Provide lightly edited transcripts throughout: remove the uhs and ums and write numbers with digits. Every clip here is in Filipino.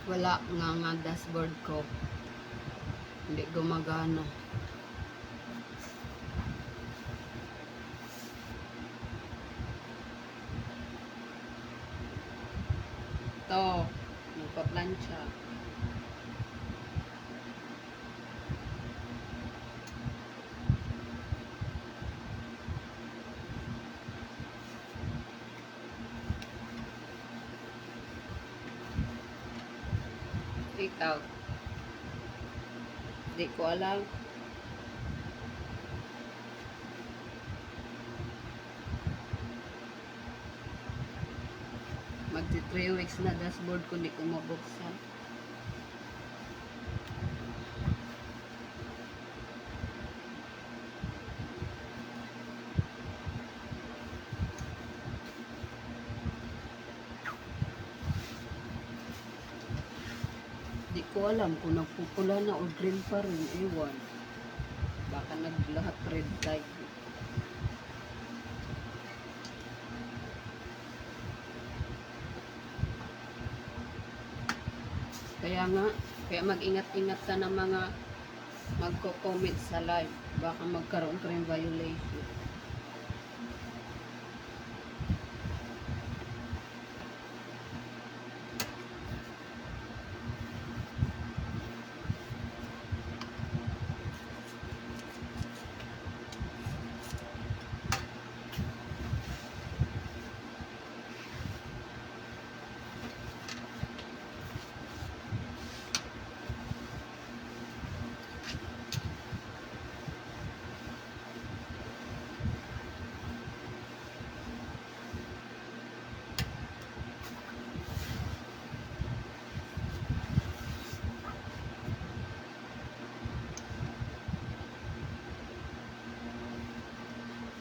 Wala nga dashboard ko. Hindi gumagana. Ito, nagpa-plancha. Ikaw. Hindi ko alam. Magti 3 weeks na dashboard ko hindi ko mabuksan. Hindi ko alam kung nagpupula na o green pa rin. Ewan. Baka naglahat red light. Kaya nga, kaya mag-ingat-ingat ka ng mga magko-comment sa live. Baka magkaroon ka rin violation.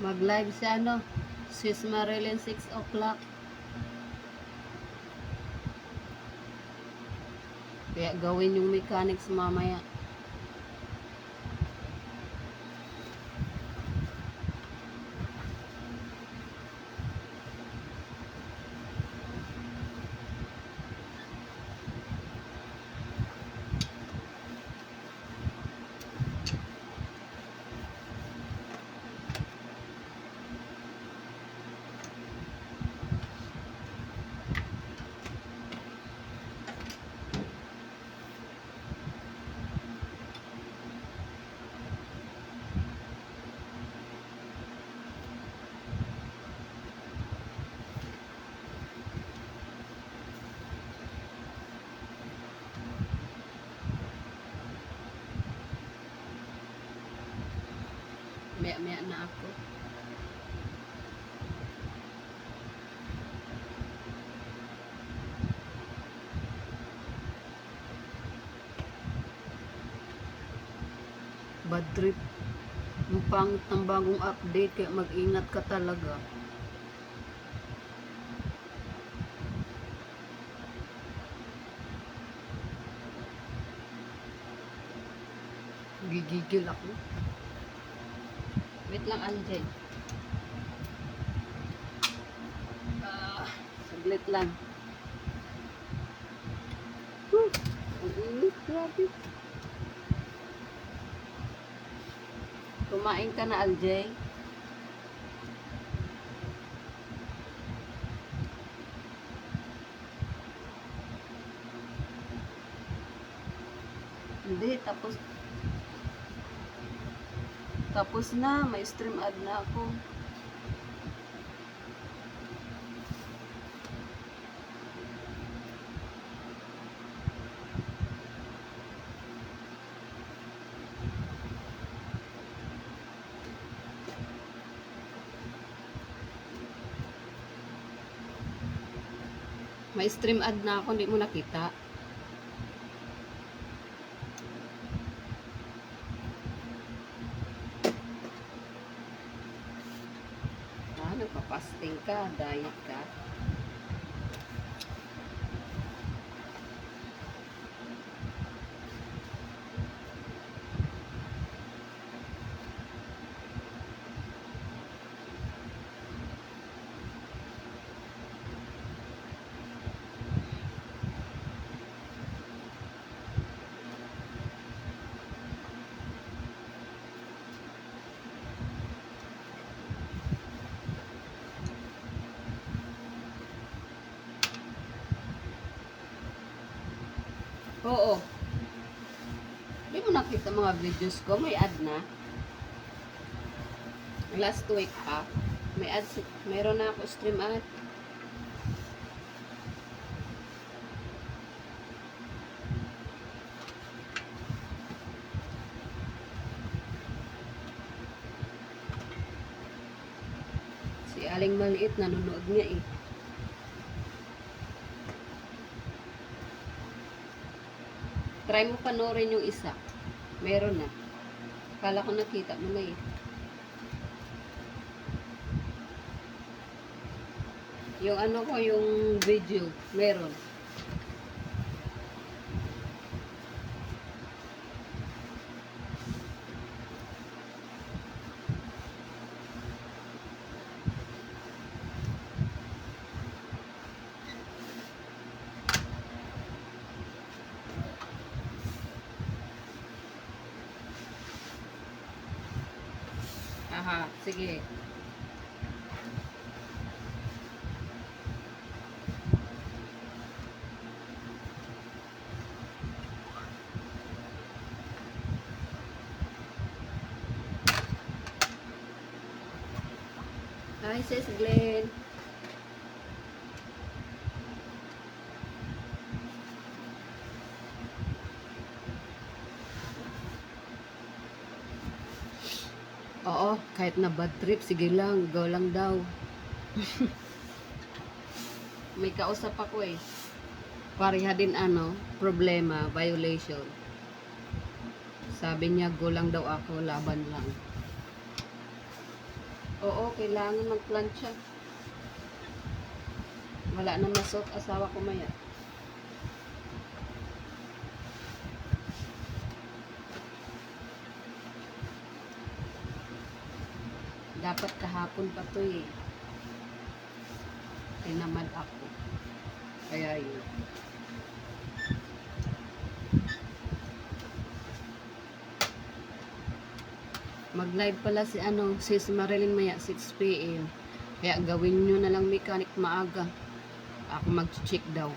Mag-live siya, Sis Marilyn, 6 o'clock. Kaya gawin yung mechanics mamaya. Maya-maya na ako. Bad trip. Yung pangit ng bagong update, kaya mag-ingat ka talaga. Gigigil ako. Wait lang, Anjay. Saglit lang. Ang init, grabe. Kumain ka na, Aljay? Hindi, tapos na, may stream ad na ako. May stream ad na ako, hindi mo nakita. Nagpa-fasting ka, diet ka. Oo. Di mo nakita mga videos ko, may ad na. Last week pa. May ad, meron na ako stream ad. Si Aling Maliit, nanonood niya eh. Try mo panoorin yung isa. Meron na. Kala ko nakita mo na eh. Yung ano ko, yung video, meron. Aha, sige. Hi, Sis Glenn. Oo, kahit na bad trip, sige lang, go lang daw. May kausap ako eh. Pareha din ano, problema, violation. Sabi niya, go lang daw ako, laban lang. Oo, kailangan magplansya. Wala na masok, asawa ko maya. Dapat kahapon pa to eh. Tinamad ako. Kaya yun. Mag-live pala si ano, sis Marilyn maya 6 PM. Kaya gawin nyo na lang mechanic maaga. Ako mag-check daw.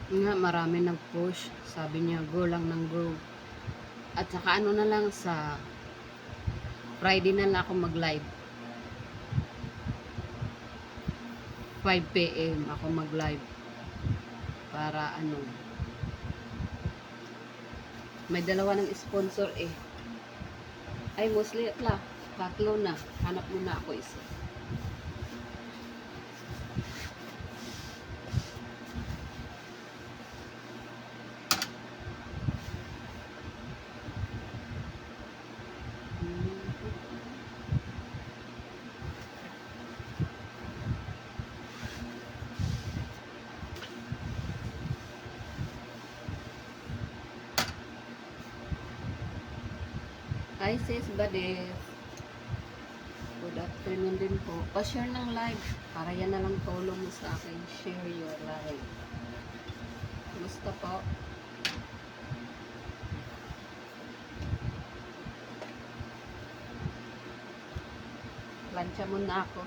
Nga, marami nag-push. Sabi niya, go lang ng go. At saka ano na lang sa Friday na lang ako mag-live. 5 PM ako mag-live. Para ano. May dalawa ng sponsor eh. Ay, mostly la. Tatlo na. Hanap muna ako isa. Hi sis Bades. Good afternoon din po. Pa-share ng live. Para yan na lang tulong mo sa akin. Share your live. Kumusta po? Plancha muna ako.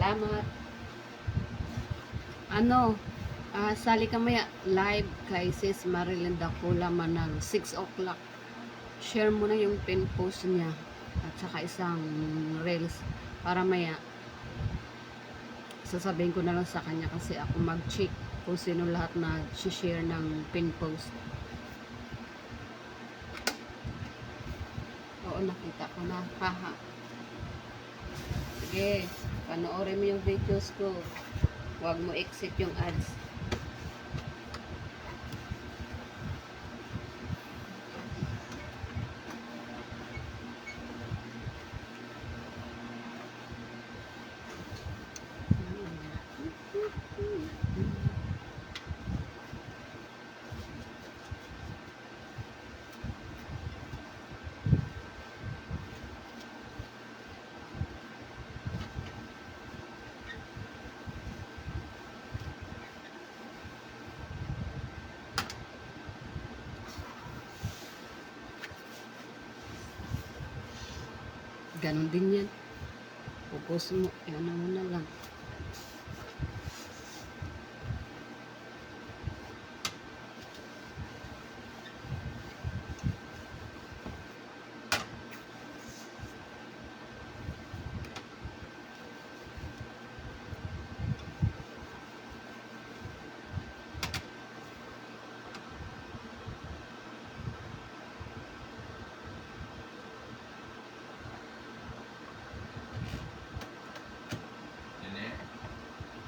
Salamat. Ano, sali ka maya live kay sis Marilyn Dakula manang 6 o'clock. Share mo na yung pin post niya at saka isang reels para maya sasabihin ko na lang sa kanya kasi ako mag-check kung sino lahat na share ng pin post. Oo, nakita ko na. Haha. Sige, panoorin mo yung videos ko. Huwag mo exit yung ads. Ganon din yan. Pupos mo. Ano mo na lang.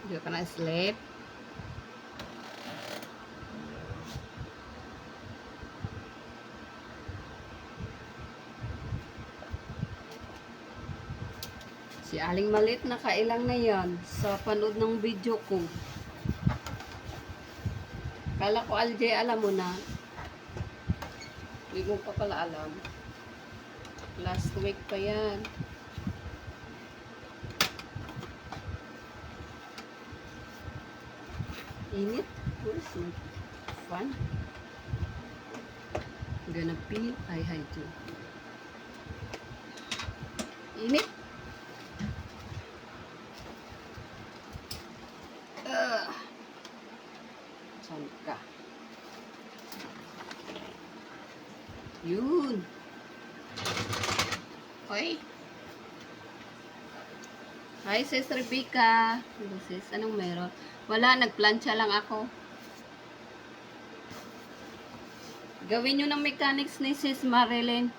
Hindi ka na sleep. Si Aling Malit nakailang na yan sa panood ng video ko. Kala ko Alje, alam mo na. Hindi mo pa pala alam. Last week pa yan. Init. Where's my fun? Gonna pee. Ay, hi too. Init. Saan ka? Yun. Hoy. Hi, Sis Rebecca. Sis, anong meron? Wala, nagplancha lang ako. Gawin nyo ng mechanics ni Sis Marilyn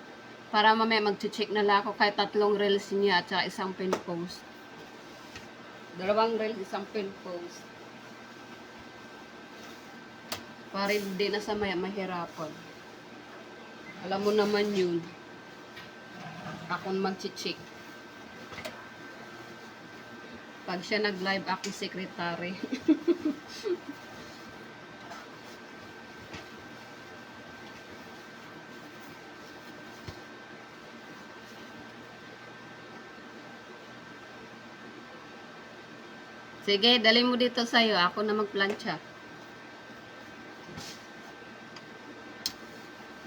para mamaya mag-check na lang ako kahit 3 reels niya at saka 1 pin post. 2 reels, 1 pin post. Para hindi na sa maya mahirapan. Alam mo naman yun. Akong mag-check. Pag siya nag-live, ako secretary. Sige, dali mo dito sa'yo. Ako na magplancha.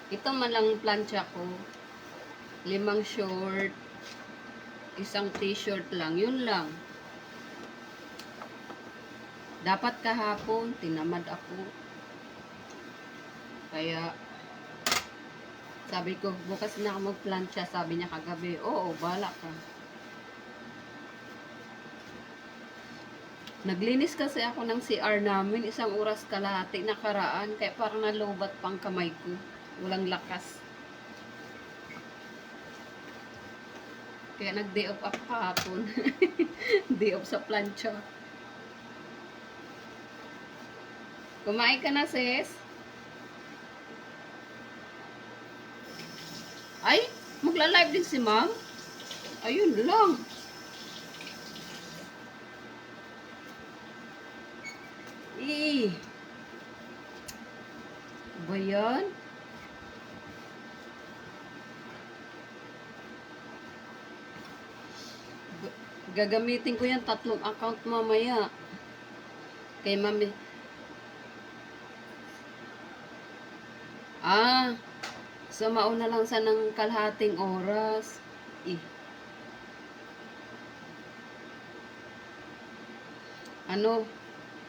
Ito man lang plancha ko. 5 short. 1 t-shirt lang. Yun lang. Dapat kahapon, tinamad ako. Kaya, sabi ko, bukas na ako magplancha. Sabi niya kagabi, oo, bala ka. Naglinis kasi ako ng CR namin. 1 oras kalahati nakaraan. Kaya parang nalobat pang kamay ko. Walang lakas. Kaya nag-day off ako kahapon. Day off sa plancha. Kumain ka na, sis? Ay, magla-live din si ma'am? Ayun lang. Ba yan? Gagamitin ko yan 3 account mamaya. Kay mami. So mauna lang sa ng kalahating oras.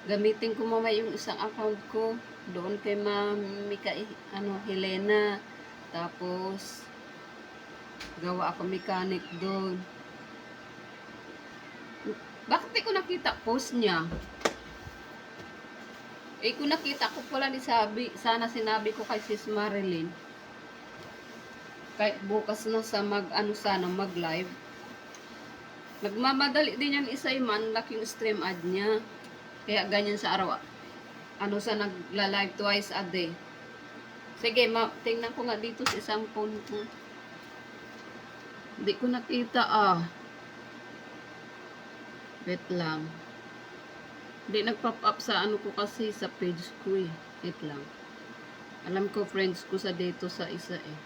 Gamitin ko mamaya yung 1 account ko. Doon kay Ma'am Helena. Tapos, gawa ako mechanic doon. Bakit di ko nakita post niya? Kung nakita ko pala sana sinabi ko kay Sis Marilyn. Kahit bukas na sa mag-live. Nagmamadali din yan isa yung unlock yung stream ad niya. Kaya ganyan sa araw. Sa nagla-live twice a day. Sige, tingnan ko nga dito sa isang phone ko. Hindi ko nakita Wait lang. Hindi nag-pop up sa ko kasi sa page ko eh. Wait lang. Alam ko friends ko sa dito sa isa eh.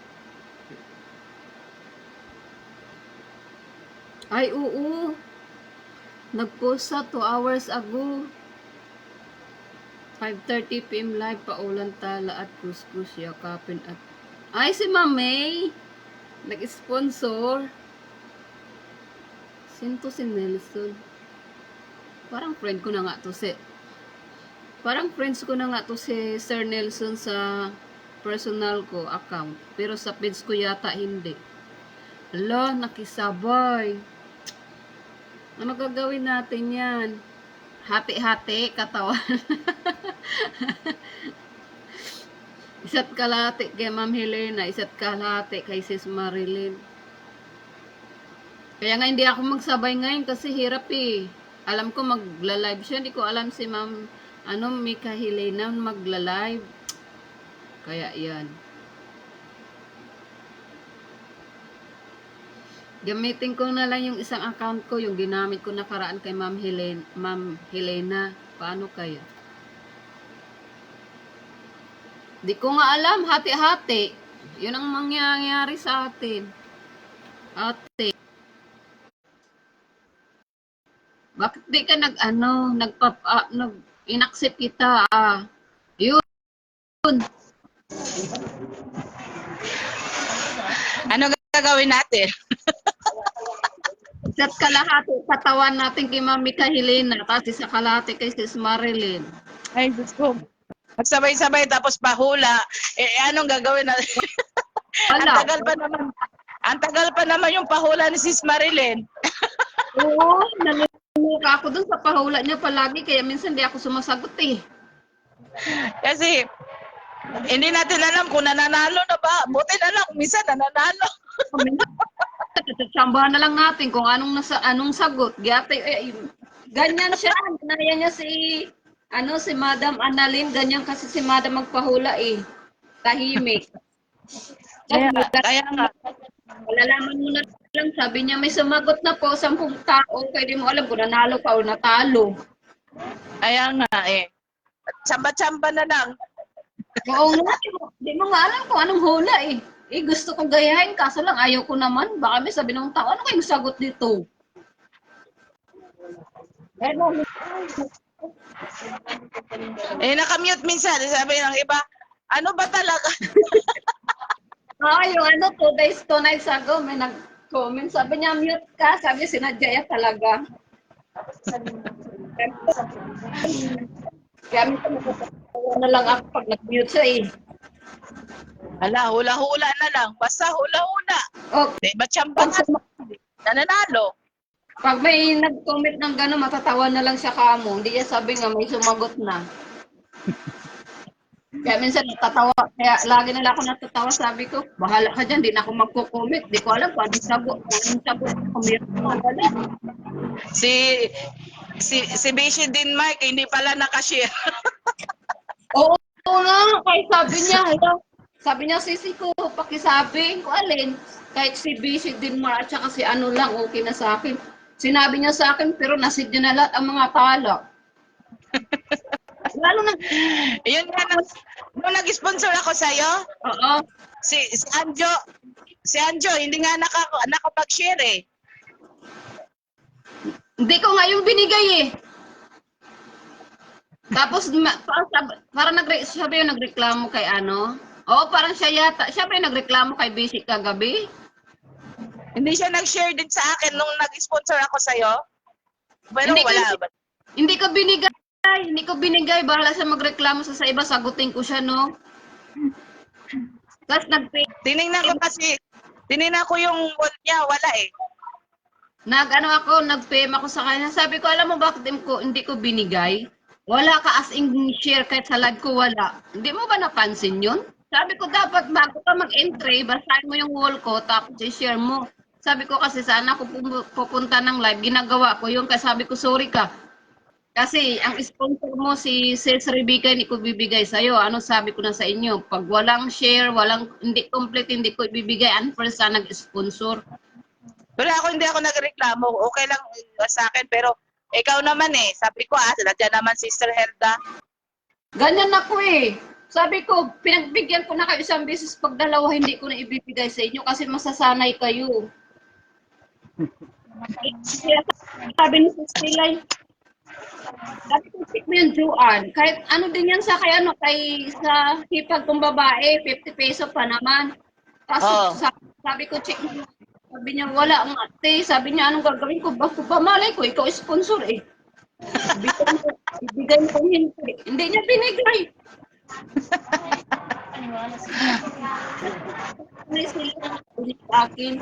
Ay, oo. Nag-post sa 2 hours ago. 5:30 PM live, paulan tala at kuskus yakapin at... Ay, si Ma'am May! Nag-sponsor. Sinto si Nelson. Parang friend ko na nga to si Parang friends ko na nga to si Sir Nelson sa personal ko account. Pero sa page ko yata hindi. Hala, nakisabay. Ano gagawin natin yan? Hati-hati, katawan. Isa't kalahati kay Ma'am Helena, isa't kalahati kay Sis Marilyn. Kaya nga hindi ako magsabay ngayon kasi hirap eh. Alam ko magla-live siya, hindi ko alam si Ma'am Mika Helena magla-live. Kaya yan. Gamitin ko na lang yung isang account ko, yung ginamit ko nakaraan kay Ma'am Helena. Paano kaya? Di ko nga alam, hati-hati. Yun ang mangyayari sa atin. Ate. Bakit di ka inaccept kita Yun. Ano gagawin natin? Isa't kalahati katawan natin kay Ma'am Mika Helena, tapos isa kalahati kay Sis Marilyn. Ay, Diyos ko. Magsabay-sabay tapos pahula. Anong gagawin natin? Ang tagal pa naman yung pahula ni Sis Marilyn. Oo, nalimuka ako dun sa pahula niya palagi, kaya minsan di ako sumasagot eh. Kasi hindi natin alam kung nananalo na ba. Buti na lang, minsan nananalo. Tsambahan na lang natin kung anong sagot. Ganyan siya. Ganyan niya si Madam Annalyn. Ganyan kasi si Madam magpahula eh. Tahimik. Kaya nga. Malalaman mo na lang. Sabi niya may sumagot na po 10 tao. Kaya di mo alam kung nanalo ka o natalo. Kaya nga eh. Tsamba-tsamba na lang. Oo nga. Di mo nga alam kung anong hula eh. Gusto kong gayahin, kaso lang ayaw ko naman. Baka may sabi ng tao, ano kayong sagot dito? Nakamute minsan. Sabi ng iba, ano ba talaga? Yung 2 days, 2 nights ago, may nag-comment. Sabi niya, mute ka. Sabi, sinadya yan talaga. Kaya minsan na lang ako pag nag-mute siya eh. Hala, hula-hula na lang. Basta hula-hula. Okay. Diba tsamba nga? Nananalo. Pag may nag-comment ng gano'n, matatawa na lang siya kamo. Hindi niya sabi nga, may sumagot na. Kaya minsan natatawa. Kaya lagi na lang ako natatawa. Sabi ko, bahala ka dyan. Di na ako magko-comment. Di ko alam kung anong sagot. Anong sagot. Si Bishi Denmark, hindi pala nakashare. Oo nga. Kaya sabi niya, sisi ko, pakisabi ko alin. Kahit si Bishi Denmark at saka si ano lang, okay na sa akin. Sinabi niya sa akin, pero nasid niya na lahat ang mga tala. Lalo na. Yun nga, nung nag-sponsor ako sa'yo, Oo. si Anjo, hindi nga nakapag-share eh. Hindi ko nga yung binigay eh. Tapos, parang siya ba yung nagreklamo kay ano? Oo, parang siya yata. Siya ba yung nagreklamo kay Bishi kagabi? Hindi siya nag-share din sa akin nung nag-sponsor ako sa'yo. Pero Hindi wala. Hindi ko binigay. Bahala siya magreklamo sa iba. Sagutin ko siya, no? Tapos Tinignan ko yung wall niya, wala eh. Nag-PM ako sa kanya. Sabi ko, alam mo bakit hindi ko binigay? Wala ka as in share kahit sa live ko, wala. Hindi mo ba napansin yun? Sabi ko, dapat bago ka mag-entry, basahin mo yung wall ko, tapos i-share mo. Sabi ko kasi saan ako pupunta ng live, ginagawa ko yun. Kaya sabi ko, sorry ka. Kasi ang sponsor mo, si Sis Rebecca, hindi ko bibigay sa'yo. Ano sabi ko na sa inyo? Pag walang share, hindi complete, hindi ko ibibigay. Unfair sa nag-sponsor. Pero hindi ako nagreklamo. Okay lang sa akin, pero ikaw naman eh. Sabi ko nandiyan naman Sister Helda. Ganyan ako eh. Sabi ko, pinagbigyan ko na kayo isang beses, pag dalawa hindi ko na ibibigay sa inyo kasi masasanay kayo. Sabi ni Sister Lay, sabi ko, check mo yung Juan. Kahit ano din yan sa sa hipag kong babae, 50 peso pa naman. Kaso sabi ko, check mo Sabi niya, wala ang ate. Sabi niya, anong gagawin ko? Basta ba malay ko, ikaw sponsor eh. Ibigay mo kung hindi. Hindi niya binigay. May sila ulit sa akin.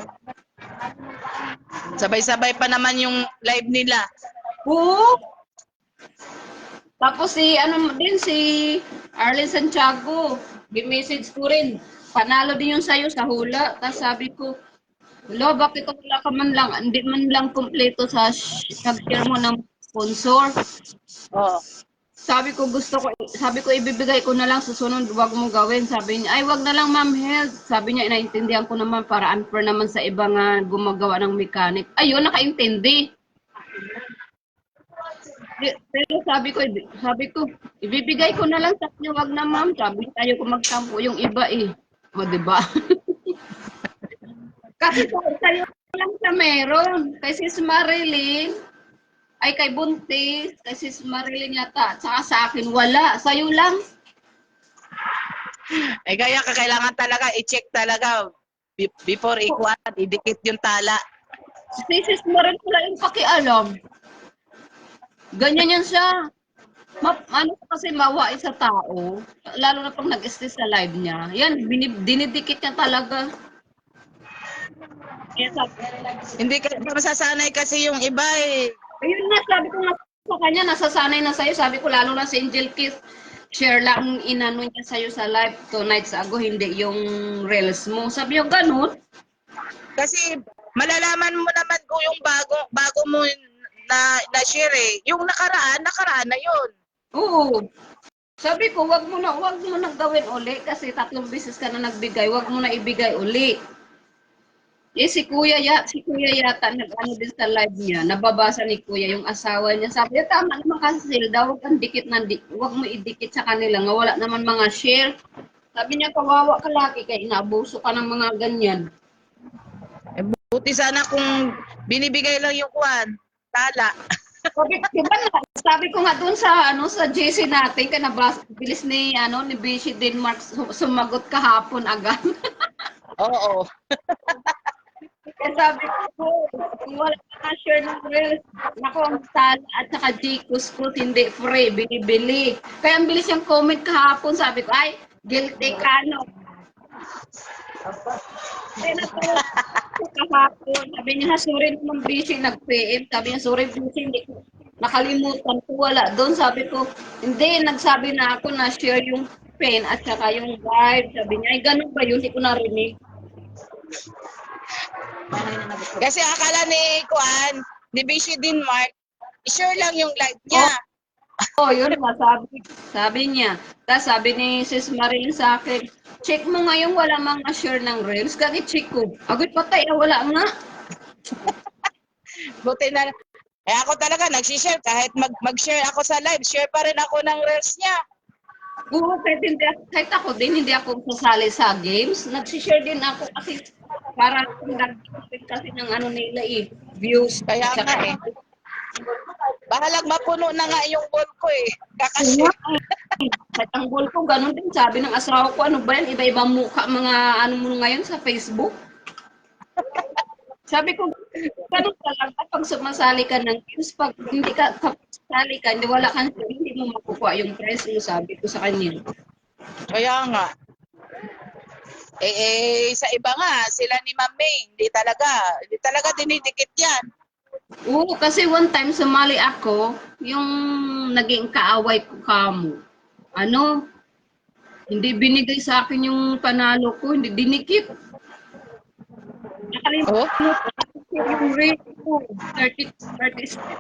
Sabay-sabay pa naman yung live nila. Oo. Tapos si, ano din, si Arlen Santiago. Gi-message ko rin. Panalo din yung sayo sa hula. Tapos sabi ko, lo, bakit wala ka man lang, hindi man lang kumpleto sa share mo ng sponsor. Oo. Sabi ko ibibigay ko na lang sa sunod, wag mo gawin. Sabi niya, ay wag na lang ma'am health. Sabi niya, inaintindihan ko naman para unfair naman sa iba nga gumagawa ng mechanic. Ayun, nakaintindi. Pero sabi ko, ibibigay ko na lang sa kanya, wag na ma'am. Sabi tayo kung magtampo yung iba eh. O, diba? Kasi sa'yo lang siya meron. Kasi si Marilyn, ay kay Buntis, kay Sis Marilyn yata, tsaka sa akin, wala. Sa'yo lang. Eh kaya kailangan talaga i-check talaga before ikuan, idikit yung tala. Si Sis Marilyn wala yung pakialam. Ganyan yan siya. Ano kasi mawain sa tao, lalo na pag nag-stress sa live niya. Yan, dinidikit niya talaga. Kaya Hindi ka masasanay kasi yung iba eh. ayun nga, sabi ko nga sa kanya, nasasanay na sa'yo. Sabi ko, lalo na si Angel Kiss, share lang inano niya sa'yo sa live 2 nights ago, hindi yung reels mo. Sabi ko, ganun. Kasi malalaman mo naman kung yung bago mo na share eh. Yung nakaraan na yun. Oo. Sabi ko, wag mo na gawin uli kasi 3 beses ka na nagbigay, wag mo na ibigay uli. Si Kuya yata nag-ano din sa live niya, nababasa ni Kuya yung asawa niya. Sabi niya, tama naman kasi Silda, wag kang dikit wag mo idikit sa kanila nga wala naman mga share. Sabi niya, kawawa ka lagi kaya inaabuso ka ng mga ganyan. Eh, buti sana kung binibigay lang yung kuan, tala. Sabi ko nga doon sa sa GC natin kanabas bilis ni ni Bishi Denmark sumagot kahapon agad. Oo. Kaya sabi ko, kung wala ka share ng reels, naku, ang tala at saka Gcash hindi free, binibili. Kaya ang bilis yung comment kahapon, sabi ko, ay, guilty ka, no? Kaya natuwa ko kahapon, sabi niya, sorry naman busy, nag-PM, sabi niya, sorry busy, hindi ko nakalimutan ko, wala doon, sabi ko, hindi, nagsabi na ako na share yung pen at saka yung vibe, sabi niya, ay, ganun ba yun, hindi ko narinig. Kasi akala ni kuan, ni Bishi Denmark, share lang yung live niya. Oh, yun nga, sabi niya. Tapos sabi ni Sis Marilyn sa akin, check mo ngayon wala mga share ng reels. Kagi check ko. Agad patay, wala nga. Buti na. Eh ako talaga nag-share kahit mag-share ako sa live, share pa rin ako ng reels niya. Oo, kahit ako din, hindi ako sasali sa games. Nagsishare din ako kasi para nag-share kasi ng nila views. Kaya nga eh. Bahalag mapuno na nga yung wall ko eh. Kaya, Kakashare. kahit ang goal ko, ganun din. Sabi ng asawa ko, ano ba yan? Iba-ibang mukha, mga mo ngayon sa Facebook. Sabi ko, ganun talaga pag sumasali ka ng games, pag hindi ka sasali ka, hindi wala kang hindi mo makukuha yung prize mo, sabi ko sa kanya. Kaya nga. Sa iba nga, sila ni Ma'am May, hindi talaga dinidikit yan. Oo, kasi one time sumali ako, yung naging kaaway ko kamo. Hindi binigay sa akin yung panalo ko, hindi dinikit. Oh? Yung rate ko, 30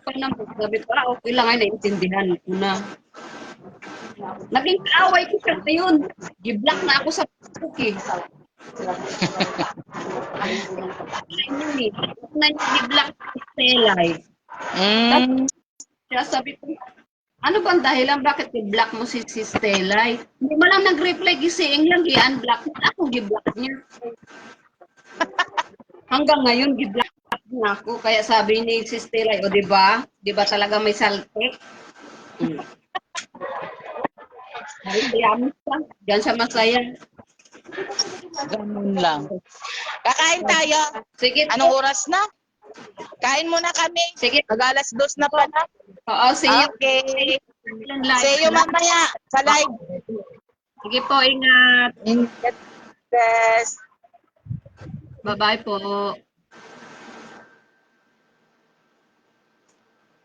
pa naman. Sabi ko, okay lang ay naintindihan ko na. Naging kaaway ko siya ngayon. Giblock na ako sa Facebook eh. Giblock sa Stelay. Kaya sabi ko, ano bang dahilan bakit i-block mo si Stelay? Hindi mo lang nag-reply, gising lang, i-unblock niya. Ako giblock niya. Hanggang ngayon, giblock na ako. Kaya sabi ni si Stelay, o diba? Diba talaga may saltik? Diyan siya masaya. Ganun lang. Kakain tayo. Sige Anong po. oras na? Kain muna kami. Sige. Mag-2:00 na pala. Oo, see you. Okay. Live See you na. mamaya sa live. Sige po, ingat. Ingat. Yes. Bye-bye po.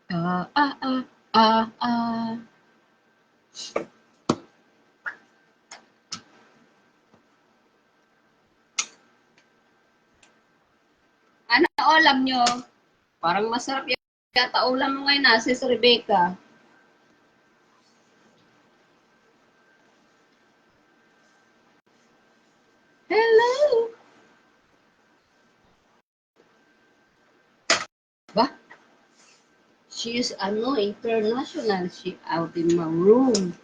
Ah, ah, ah, ah, ah. Ano ulam nyo? Parang masarap yata ulam mo ngayon, sis Rebecca. Hello! Ba? She is international. She out in my room.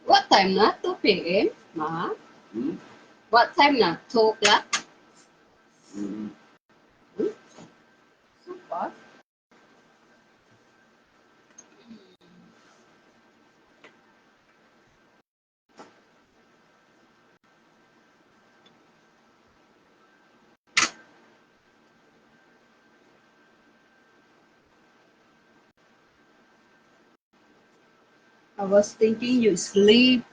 What time na? 2 p.m.? Ma? What time na? 2 o'clock? Hmm? Super. I was thinking you sleep.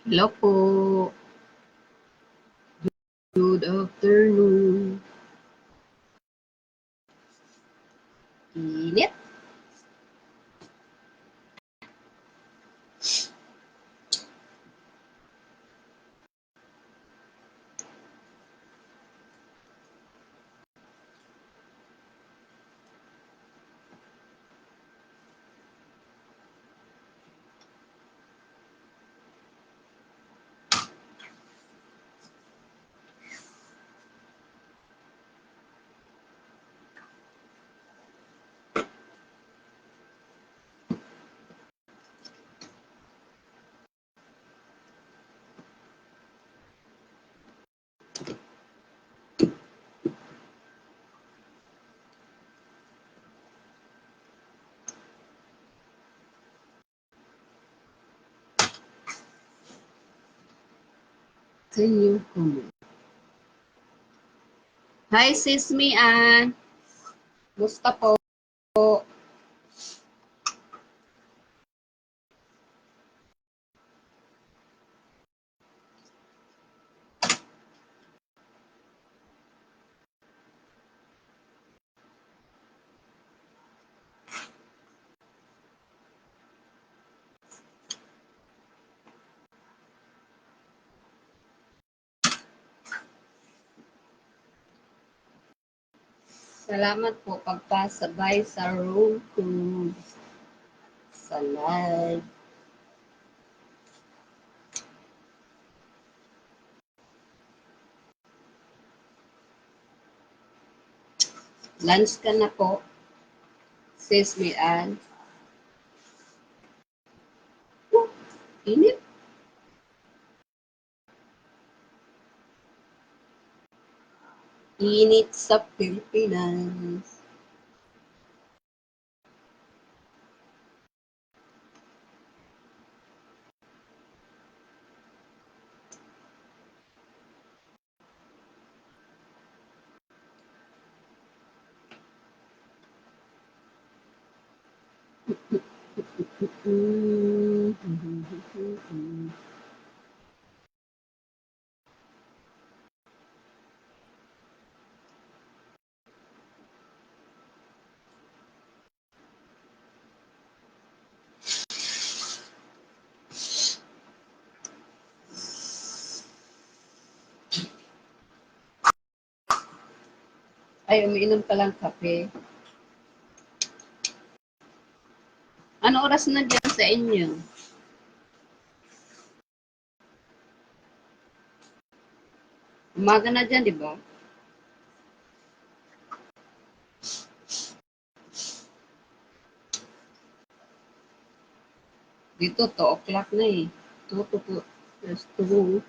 Hello po. Good afternoon. Init. Can you comment? Hi, sis Mian. Musta po? Salamat po pagpasabay sa room ko sa live. Lunch ka na po, sis Mian. Init. Init sa Pilipinas. Ay, umiinom ka lang kape. Ano oras na dyan sa inyo? Umaga na dyan, di ba? Dito, 2 o'clock na eh. 2 to 2. Yes, 2.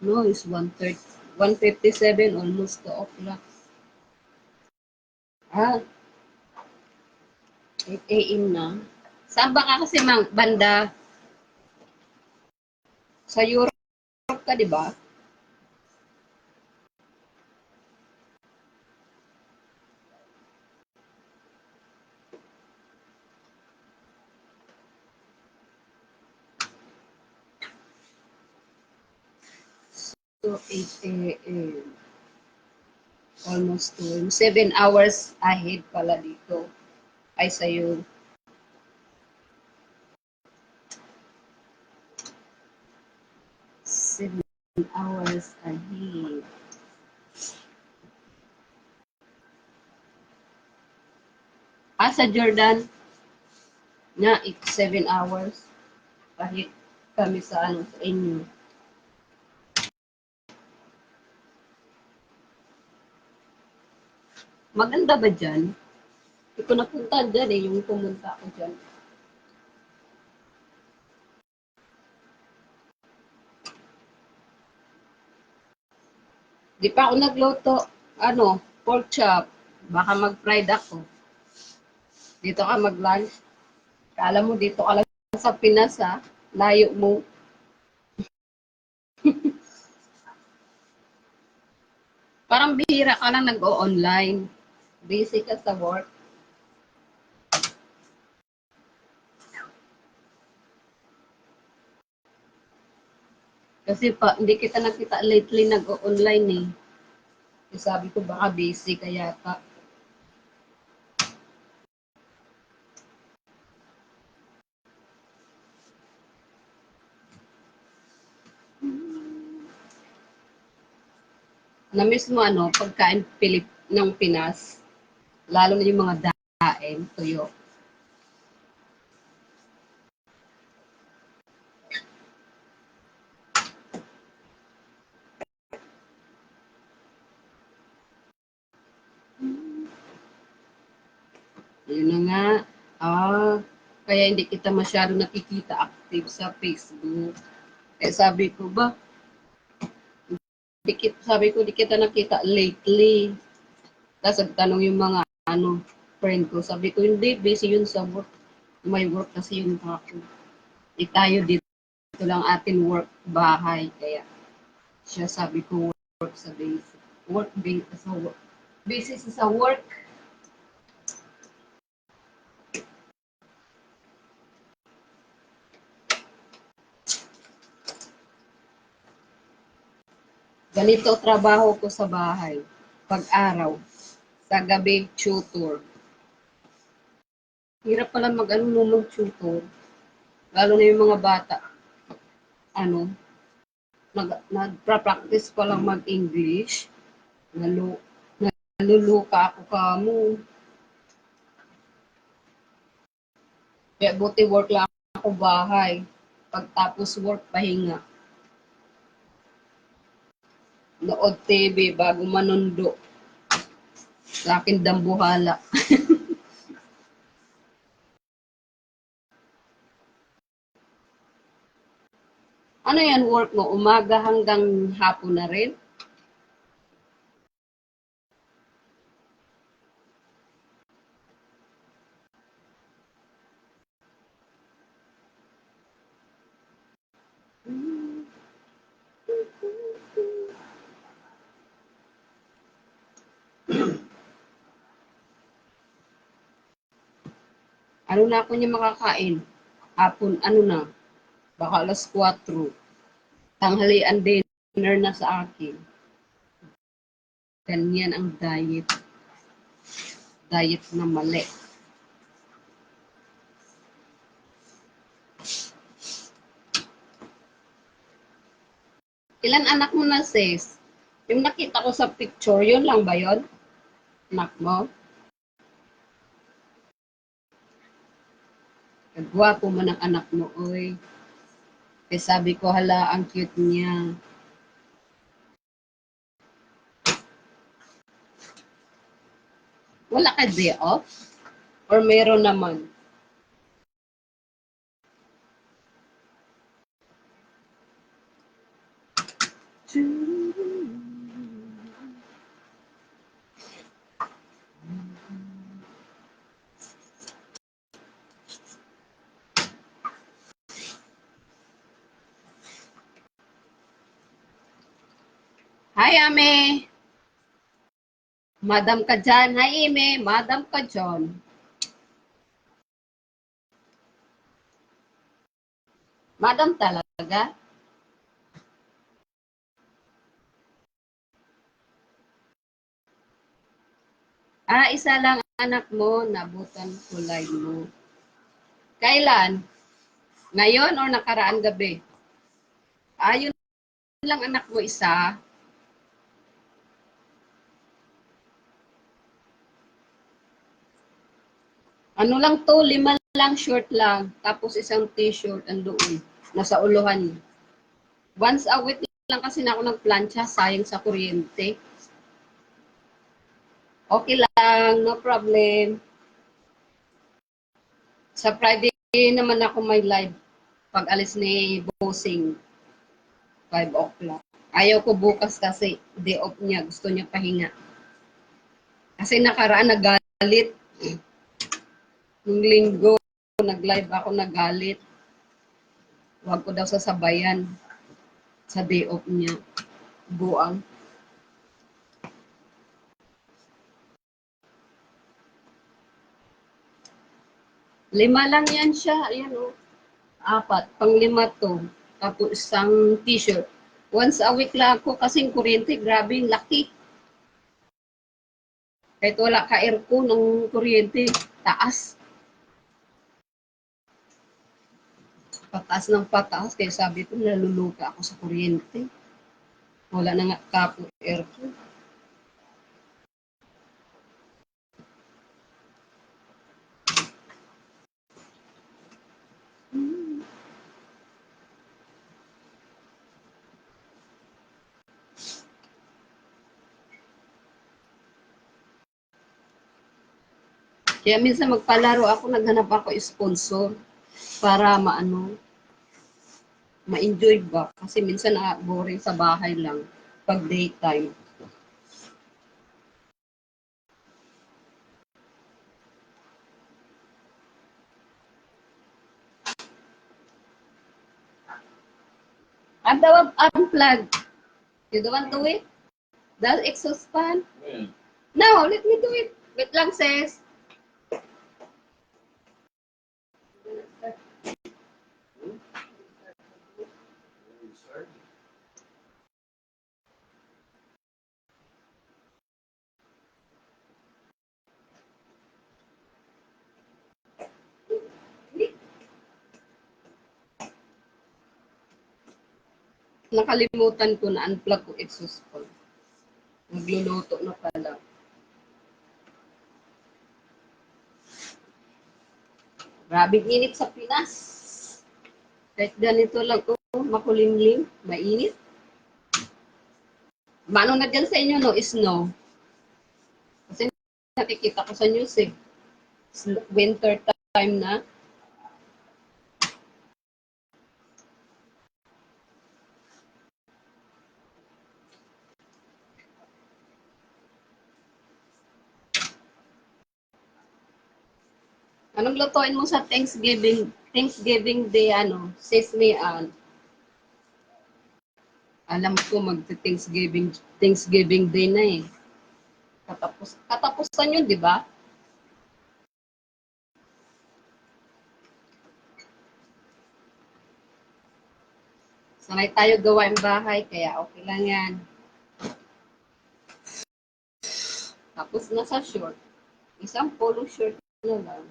No, it's 1:30. 1:57, almost 2 o'clock. Ah, 8 a.m. na. Saan ba ka kasi banda? Sa Europe ka, di ba? So, 8 a.m. Almost 2. 7 hours ahead pala dito. Ay, sa'yo. 7 hours ahead. Sa Jordan, na 7 hours. Kahit kami sa sa inyo. Maganda ba dyan? Hindi ko napunta dyan eh, yung pumunta ako dyan. Di pa ako nagluto, pork chop. Baka mag-fried ako. Dito ka mag-lunch. Kala mo dito ka lang sa Pinas ha. Layo mo. Parang bihira ka lang nag-o-online. Busy ka sa work. Kasi hindi kita nakita lately nag-o-online eh. Sabi ko baka busy ka yata. Na-miss mo pagkain ng Pinas. Lalo na yung mga daing, tuyo. Yun na nga. Kaya hindi kita masyado nakikita active sa Facebook. Sabi ko ba, sabi ko, di kita nakita lately. Tapos nagtanong yung mga friend ko. Sabi ko, hindi, busy yun sa work. May work kasi yun ako. Tayo dito lang atin work bahay. Kaya siya sabi ko, work sa base. Work base sa work. Busy sa work. Ganito trabaho ko sa bahay. Pag-araw. Sa gabi, tutor. Hirap pala mag-tutor. Lalo na yung mga bata. Nag-practice pa lang mag-English. Nalu naluluka ako kamo. Kaya buti work lang ako bahay. Pagtapos work, pahinga. Nood TV bago manundo. Sa akin dambuhala. Ano yan work mo? Umaga hanggang hapon na rin? Ano na ako niya makakain? Hapon, ano na? Baka alas 4. Tanghalian dinner na sa akin. Ganyan ang diet. Diet na mali. Ilan anak mo na, sis? Yung nakita ko sa picture, yun lang ba yun? Anak mo? Kagwapo man ang anak mo, oy. Kaya sabi ko, hala, ang cute niya. Wala ka day off? Or meron naman? Hi, Ame! Madam ka dyan. Hi, Ime! Madam ka dyan. Madam talaga? Isa lang anak mo, nabutan kulay mo. Kailan? Ngayon or nakaraan gabi? Yun lang anak mo isa. Ano lang to, 5 lang, short lang. Tapos isang t-shirt andoon. Nasa uluhan. Once a week lang kasi na ako nagplancha, sayang sa kuryente. Okay lang, no problem. Sa Friday naman ako may live. Pag alis ni Bossing, 5 o'clock. Ayaw ko bukas kasi day off niya. Gusto niya pahinga. Kasi nakaraan nagalit. Nung linggo, nag-live ako nagalit. Huwag ko daw sasabayan sa day off niya. Buang. Lima lang yan siya. Ayan o. 4. Pang-5 to. Tapos isang t-shirt. Once a week lang ako kasing kuryente. Grabe yung laki. Kahit wala ka aircon ng kuryente. Taas. Pataas ng pataas. Kaya sabi ko, naluluka ako sa kuryente. Wala na nga kapo aircon. Kaya minsan magpalaro ako, naghanap ako sponsor para ma-enjoy ba? Kasi minsan boring sa bahay lang pag daytime. And the unplug. You don't want to do it? That exhaust fan? Yeah. No, let me do it. Wait lang, sis. Nakalimutan ko na unplug ko exhaust fan. Magluluto na pala. Grabing init sa Pinas. Kahit ganito lang, makulimlim, mainit. Manong na dyan sa inyo, no, snow. Kasi nakikita ko sa news eh. Winter time na. Anong lutuin mo sa Thanksgiving? Thanksgiving Day, ano? Sesame, alam ko Thanksgiving Day na eh. Katapusan yun, di ba? Sanay tayo gawain bahay, kaya okay lang yan. Tapos nasa short. Isang polo shirt na lang.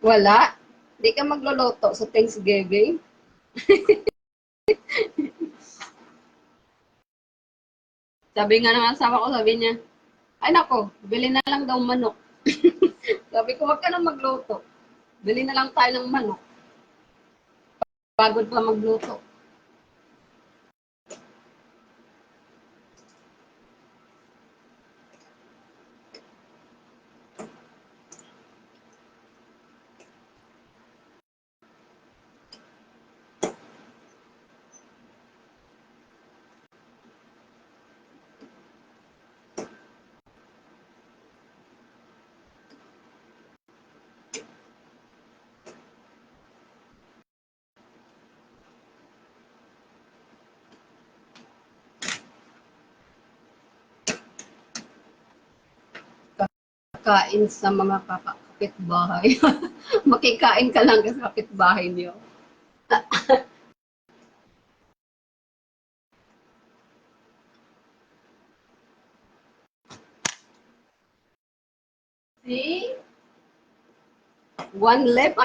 Wala. Di ka magluluto sa Thanksgiving. Sabi nga ng asawa ko, sabi niya, ay nako, bili na lang daw manok. Sabi ko, wag ka na magluto. Bili na lang tayo ng manok. Pagod pa magluto. Kain sa mga kapitbahay. Makikain ka lang sa kapitbahay niyo. See? One left,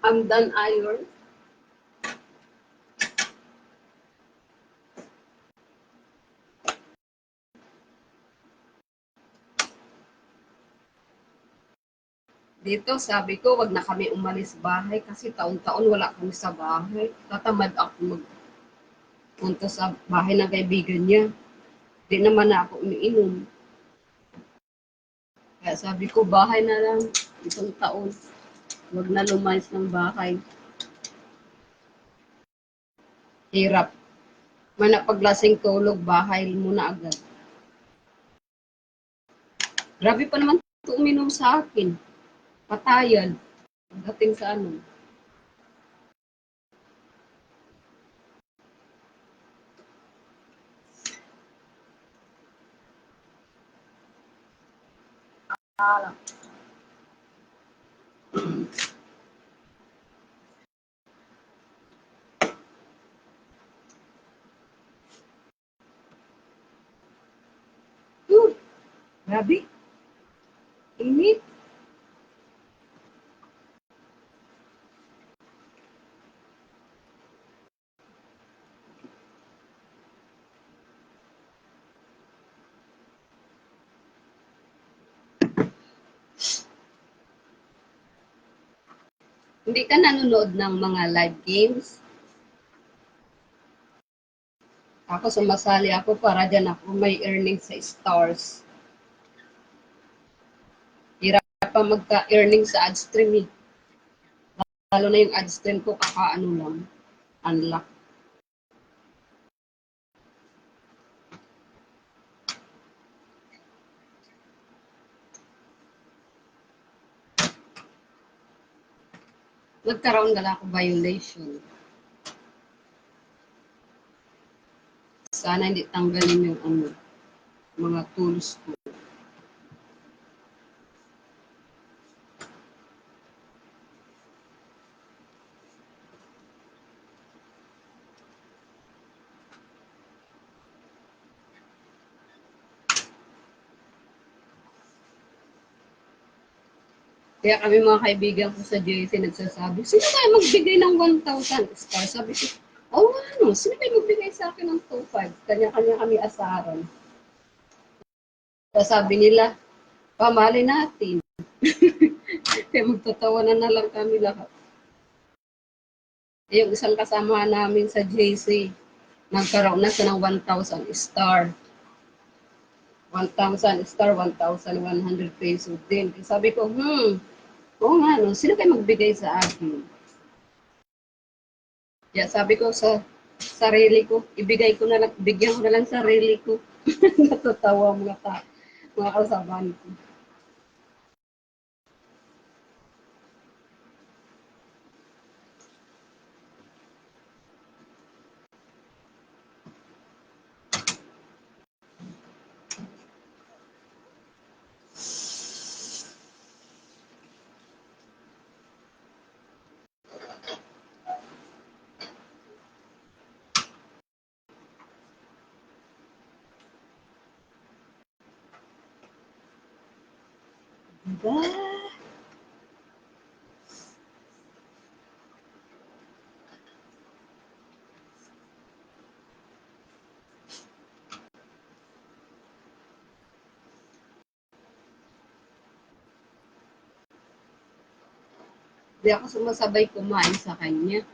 I'm done iron. Dito, sabi ko, wag na kami umalis bahay kasi taon-taon wala kami sa bahay. Tatamad ako magpunta sa bahay ng kaibigan niya. Di naman na ako umiinom. Kaya sabi ko, bahay na lang itong taon. Wag na lumayas ng bahay. Hirap. Manapaglasing tulog, bahay muna agad. Grabe pa naman ito uminom sa akin. Patayan. Dating sa ano. Grabe. Init. Hindi ka nanonood ng mga live games? Ako sumasali ako para dyan ako may earnings sa stars. Hirap pa magka-earnings sa ad stream eh. Lalo na yung ad stream ko kakaano lang. Unlock. Nagkaroon gala ako violation. Sana hindi tanggalin yung mga tools ko. Kaya kami mga kaibigan ko sa JC nagsasabi, sino kaya magbigay ng 1,000 star? Sabi ko, oh ano, sino kaya magbigay sa akin ng 2,500? Kanya-kanya kami asaran. Tapos sabi nila, pamali natin. Kaya magtatawanan na lang kami lahat. Yung isang kasama namin sa JC, nagkaroon na siya ng 1,000 star. 1,000 star, 1,100 pesos din. Sabi ko, oo nga, no, sino kayo magbigay sa akin? Kaya sabi ko sa sarili ko, ibigay ko na lang, bigyan ko na lang sarili ko. Natutawa mga kasabahan ko. Diba? Di ako sumasabay kumain sa kanya.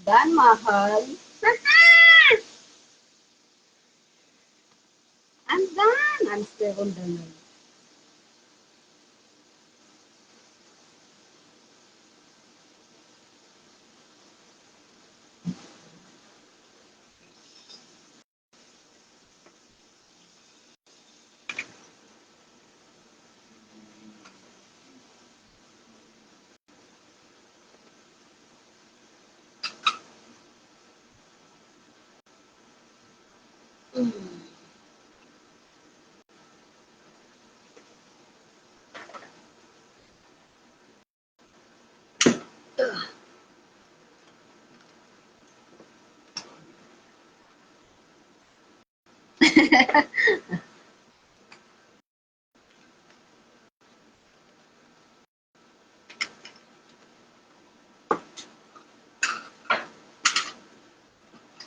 Dan, mahal. I'm done. I'm still on the road.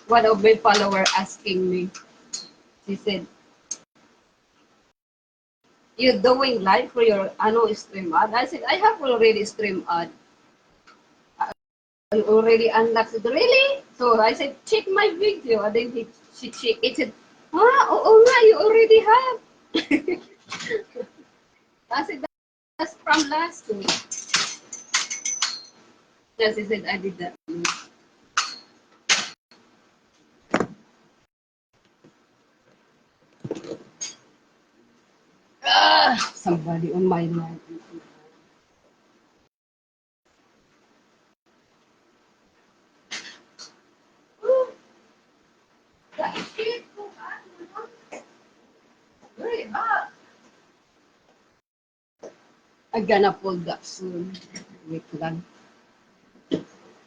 One of my follower asking me, she said, you doing live for your stream ad? I said, I have already stream ad. I already unlocked it. Really? So I said, check my video. And then she checked it. Said, oo nga, you already have. I said, that's from last week. Yes, she said, I did that. Somebody on my line. Very hot. I'm gonna pull that soon. Wait lang.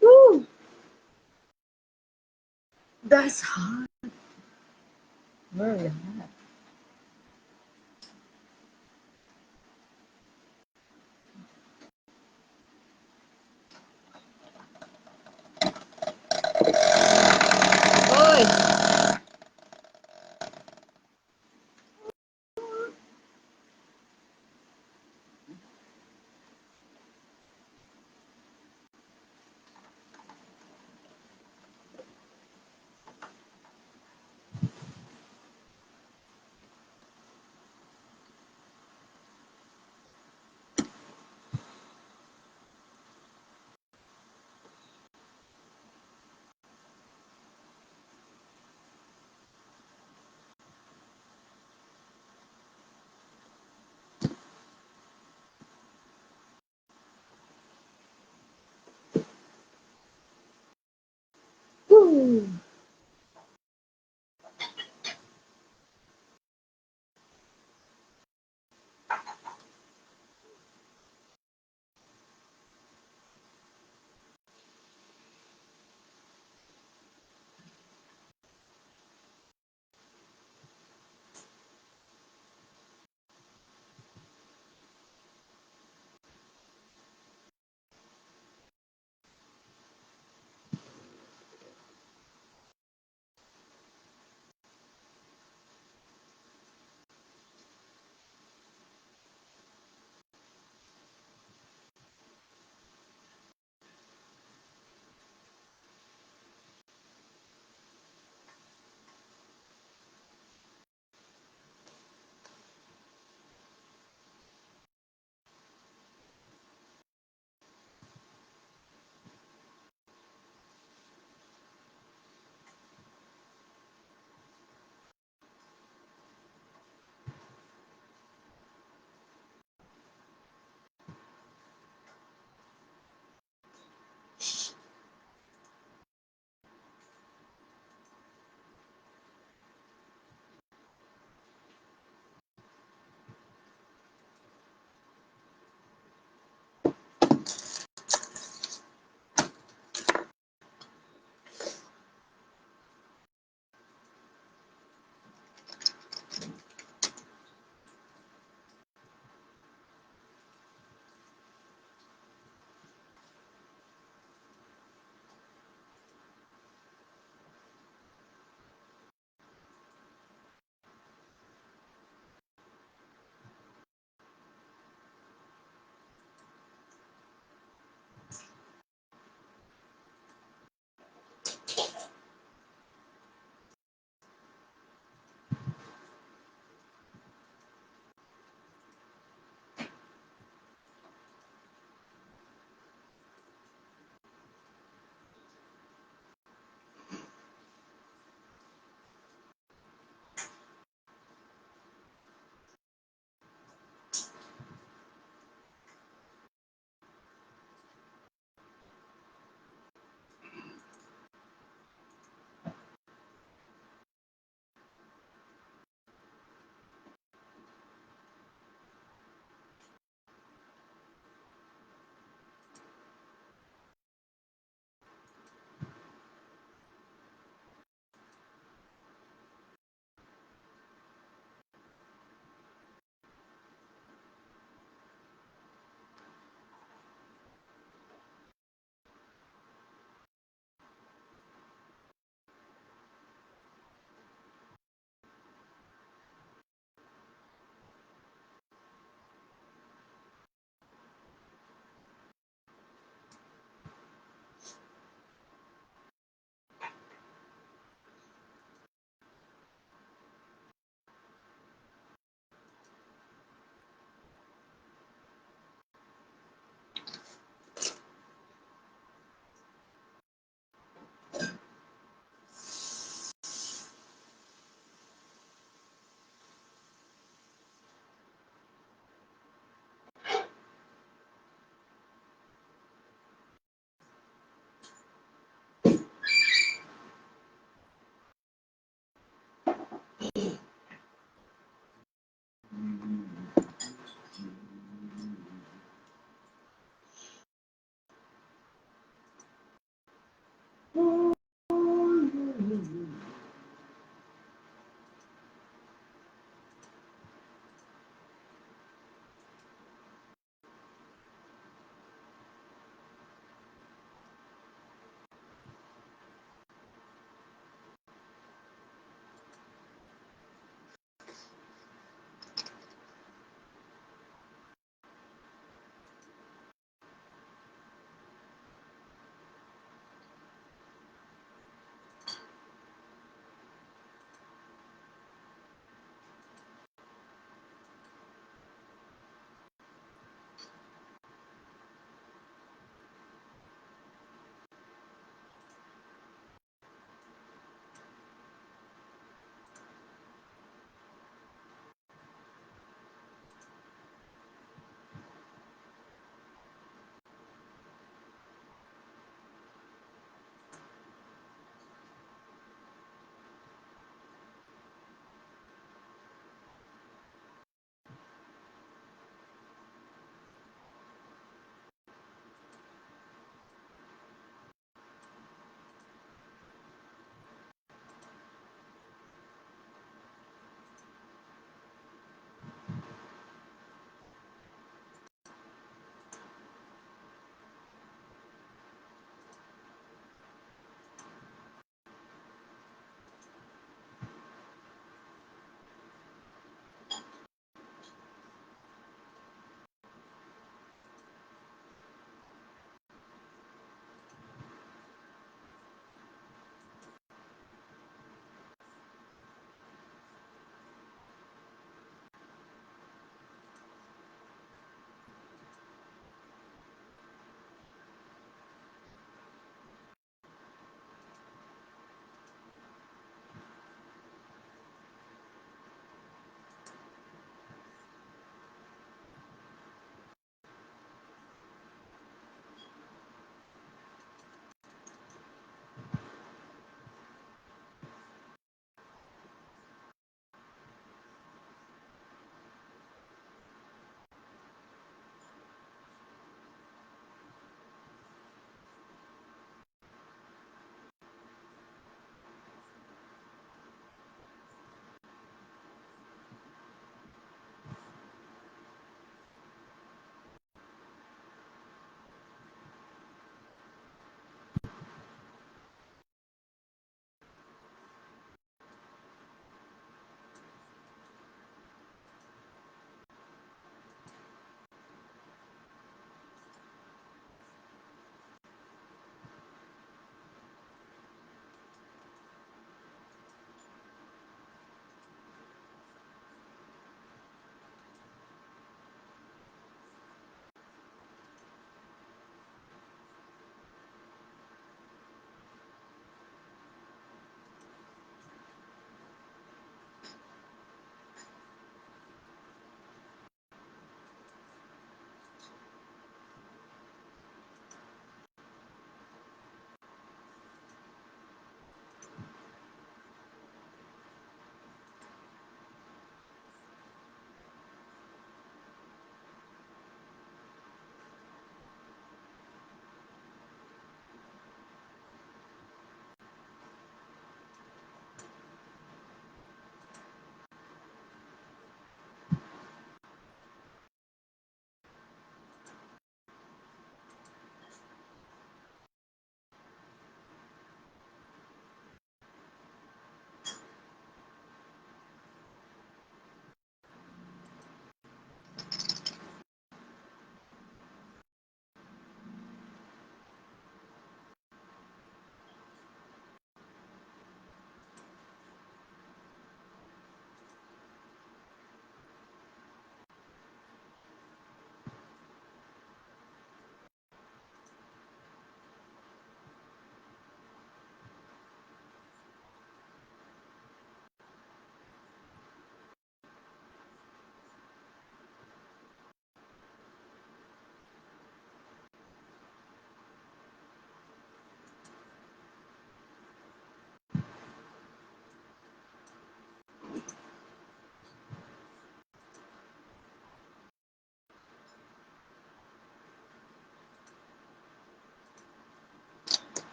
Woo! That's hot. Very hot.